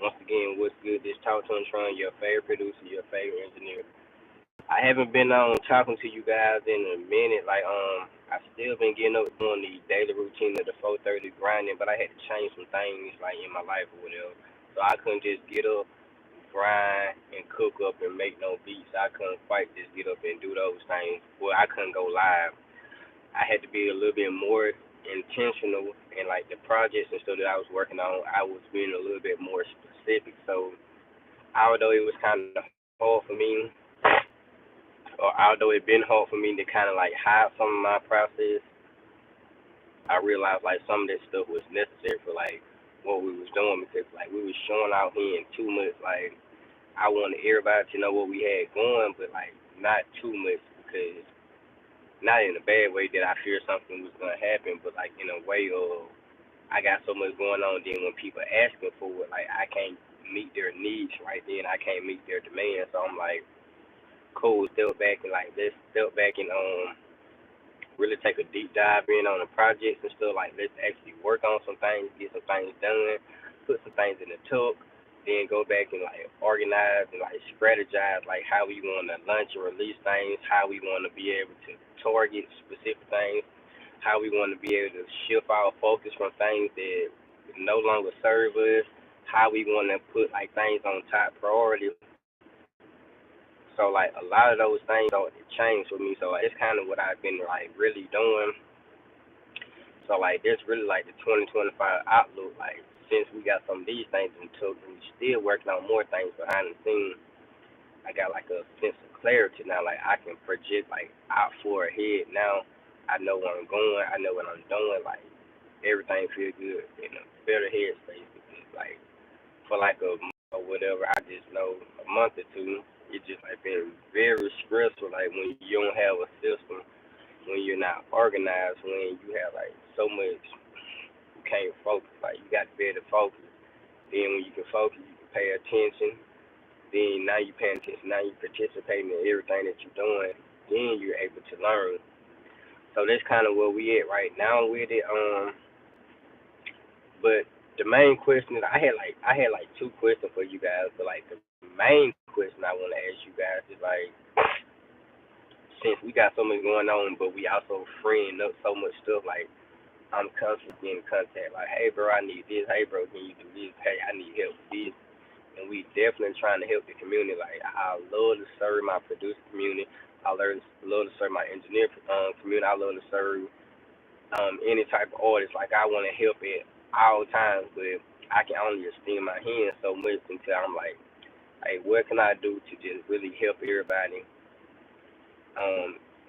Once again, what's good? This Talk2EmProduction, your favorite producer, your favorite engineer. I haven't been on talking to you guys in a minute. I still been getting up doing the daily routine of the 4:30 grinding, but I had to change some things like in my life or whatever. So I couldn't just get up, grind, and cook up and make no beats. I couldn't quite just get up and do those things. Well, I couldn't go live. I had to be a little bit more intentional in like the projects and stuff that I was working on. I was being a little bit more specific. So although it was kind of hard for me, or although it been hard for me to kind of like hide some of my process, I realized like some of that stuff was necessary for like what we was doing because like we was showing out here in too much. Like I wanted everybody to know what we had going, but like not too much because not in a bad way that I fear something was gonna happen, but like in a way of I got so much going on. Then when people asking for it, like I can't meet their needs right then. I can't meet their demands. So I'm like, cool, step back and like let's step back and really take a deep dive in on the projects and stuff. Like let's actually work on some things, get some things done, put some things in the tuck, then go back and like organize and like strategize like how we want to launch and release things, how we want to be able to target specific things, how we want to be able to shift our focus from things that no longer serve us, how we want to put like things on top priority. So like a lot of those things started to change for me. So like, it's kind of what I've been like really doing. So like that's really like the 2025 outlook. Like since we got some of these things in took, we still working on more things behind the scenes. I got like a sense of clarity now. Like I can project like out far ahead now. I know where I'm going. I know what I'm doing. Like everything feels good in a better headspace because like for like a month or whatever, I just know a month or two, it just like been very stressful. Like when you don't have a system, when you're not organized, when you have like so much, you can't focus. Like you got to be able to focus. Then when you can focus, you can pay attention. Then now you paying attention. Now you participating in everything that you're doing. Then you're able to learn. So that's kind of where we at right now with it. But the main question that I had like two questions for you guys, but like the main question I want to ask you guys is like since we got so much going on, but we also freeing up so much stuff. Like I'm constantly getting in contact. Like, hey bro, I need this. Hey bro, can you do this? Hey, I need help with this. And we definitely trying to help the community. Like I love to serve my producer community. I love to serve my engineer community. I love to serve any type of artist. Like I want to help at all times, but I can only extend my hand so much until I'm like, hey, what can I do to just really help everybody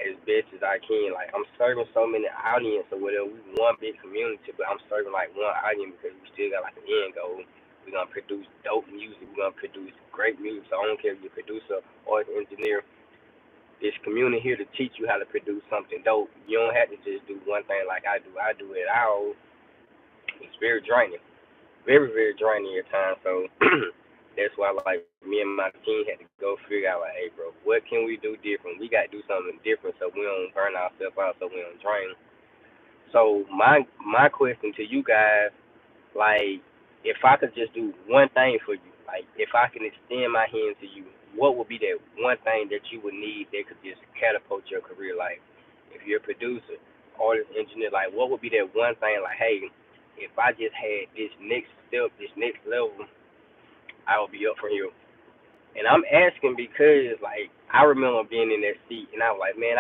as best as I can. Like I'm serving so many audience or whatever. We one big community, but I'm serving like one audience because we still got like an end goal. We're gonna produce dope music. We're gonna produce great music. So I don't care if you're a producer or an engineer. This community here to teach you how to produce something dope. You don't have to just do one thing like I do. I do it all. It's very draining. Very, very draining at times. So that's why like me and my team had to go figure out like, hey bro, what can we do different? We gotta do something different so we don't burn ourselves out, so we don't drain. So my question to you guys, like if I could just do one thing for you, like if I can extend my hand to you, what would be that one thing that you would need that could just catapult your career? Like if you're a producer, artist, engineer, like what would be that one thing like, hey, if I just had this next step, this next level, I would be up for you. And I'm asking because, like, I remember being in that seat, and I was like, man,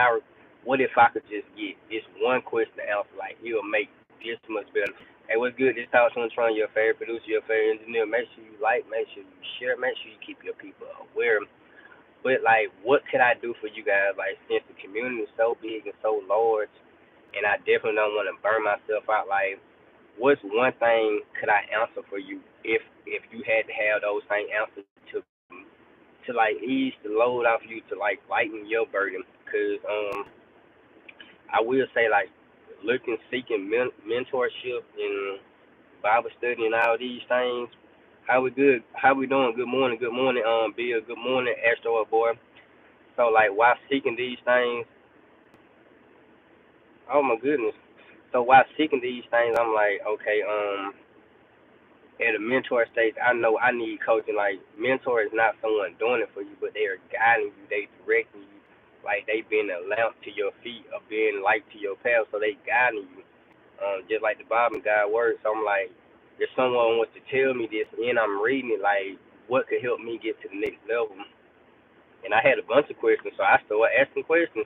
what if I could just get this one question answer? Like, he'll make this much better. Hey, what's good? This Talk to Tron, your favorite producer, your favorite engineer. Make sure you like, make sure you share, make sure you keep your people aware. But, like, what could I do for you guys? Like, since the community is so big and so large, and I definitely don't want to burn myself out, like, what's one thing could I answer for you if you had to have those same answers to like ease the load off you to like lighten your burden. Cause I will say like looking seeking mentorship and Bible study and all these things. How we good? How we doing? Good morning. Good morning. Bill. Good morning, Astro boy. So like while seeking these things, oh my goodness. So while seeking these things, I'm like, okay, at a mentor stage, I know I need coaching. Like, mentor is not someone doing it for you, but they are guiding you, they directing you. Like, they being a lamp to your feet or being light to your path, so they guiding you. Just like the Bible and God word. So I'm like, if someone wants to tell me this and I'm reading it, like, what could help me get to the next level? And I had a bunch of questions, so I started asking questions.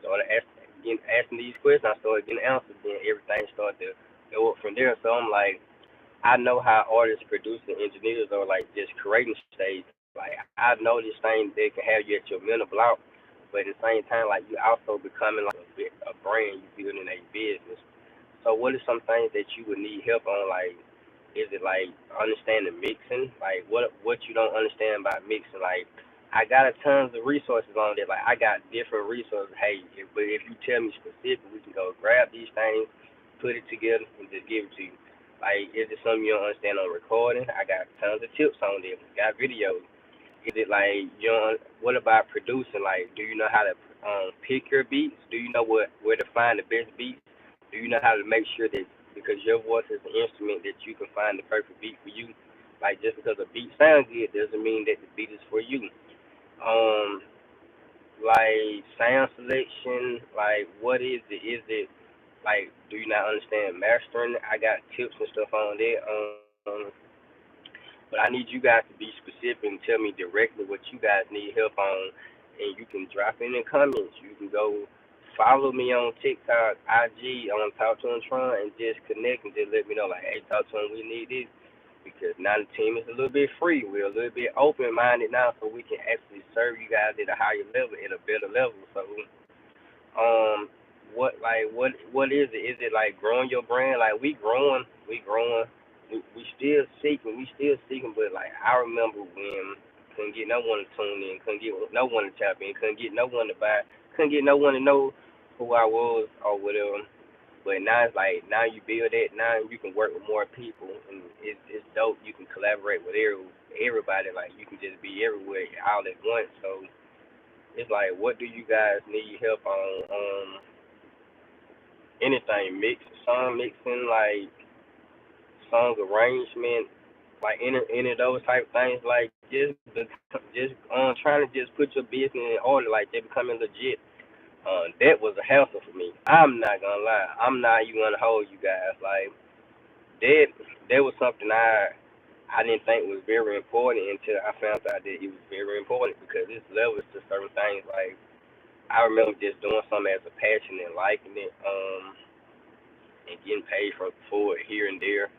Asking these questions. I started getting answers, and everything started to go up from there. So I'm like, I know how artists, producers, engineers are like just creating stage. Like, I know this thing they can have you at your mental block, but at the same time, like, you also becoming like a brand. You building a business. So what are some things that you would need help on? Like, is it like understanding mixing? Like, what you don't understand about mixing? Like, I got a tons of resources on there. Like, I got different resources. Hey, but if you tell me specific, we can go grab these things, put it together, and just give it to you. Like, is it something you don't understand on recording? I got tons of tips on there. Got videos. Is it like, you know, what about producing? Like, do you know how to pick your beats? Do you know where to find the best beats? Do you know how to make sure that, because your voice is an instrument, that you can find the perfect beat for you? Like, just because a beat sounds good doesn't mean that the beat is for you. Um, like, sound selection, like, what is it? Is it like, do you not understand mastering? I got tips and stuff on there. But I need you guys to be specific and tell me directly what you guys need help on, and you can drop in the comments. You can go follow me on TikTok, IG, on Talk2EmProduction, and just connect and just let me know, like, hey, Talk2Em, we need this. Because now the team is a little bit free. We're a little bit open-minded now, so we can actually serve you guys at a higher level, at a better level. So, um, what is it? Is it like growing your brand? Like, we growing, we still seeking, but like, I remember when couldn't get no one to tune in, couldn't get no one to tap in, couldn't get no one to buy, couldn't get no one to know who I was or whatever. But now it's like, now you build it, now you can work with more people, and it's dope. You can collaborate with everybody. Like, you can just be everywhere all at once. So it's like, what do you guys need help on? Anything song mixing, like song arrangement, like any of those type things. Like, just trying to just put your business in order, like they becoming legit. That was a hassle for me. I'm not gonna lie. I'm not even gonna hold you guys. Like, that that was something I didn't think was very important until I found out that it was very important, because it's levels to certain things. Like, I remember just doing something as a passion and liking it. And getting paid for it here and there,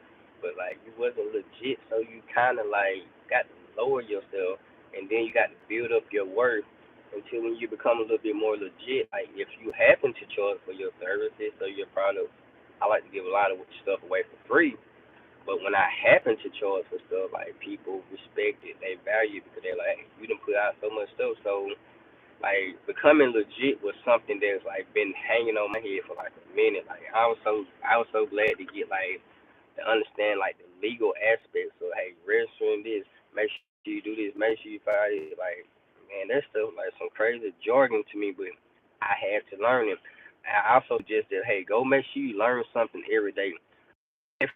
but like, you wasn't legit, so you kind of like got to lower yourself, and then you got to build up your worth until when you become a little bit more legit. Like, if you happen to charge for your services or your products, I like to give a lot of stuff away for free. But when I happen to charge for stuff, like, people respect it, they value it, because they're like, hey, you done put out so much stuff. So, like, becoming legit was something that's like been hanging on my head for like a minute. Like, I was so glad to get, like, to understand, like, the legal aspects. So, hey, registering this, make sure you do this, make sure you file it. Like, man, that stuff like some crazy jargon to me, but I had to learn it. I also just said, hey, go make sure you learn something every day. If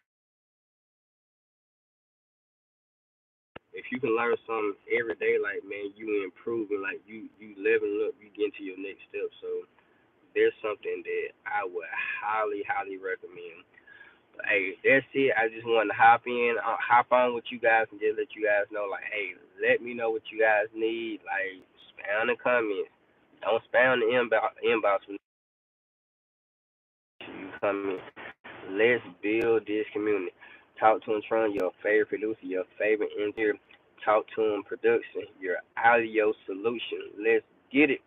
if you can learn something every day, like, man, you improving, like, you leveling up, you getting to your next step. So there's something that I would highly, highly recommend. But, hey, that's it. I just wanted to hop on with you guys, and just let you guys know, like, hey, let me know what you guys need. Like, spam the comments. Don't spam the inbox when you come in. Let's build this community. Talk to Tron, your favorite producer, your favorite engineer. Talk to him production, your audio solution. Let's get it.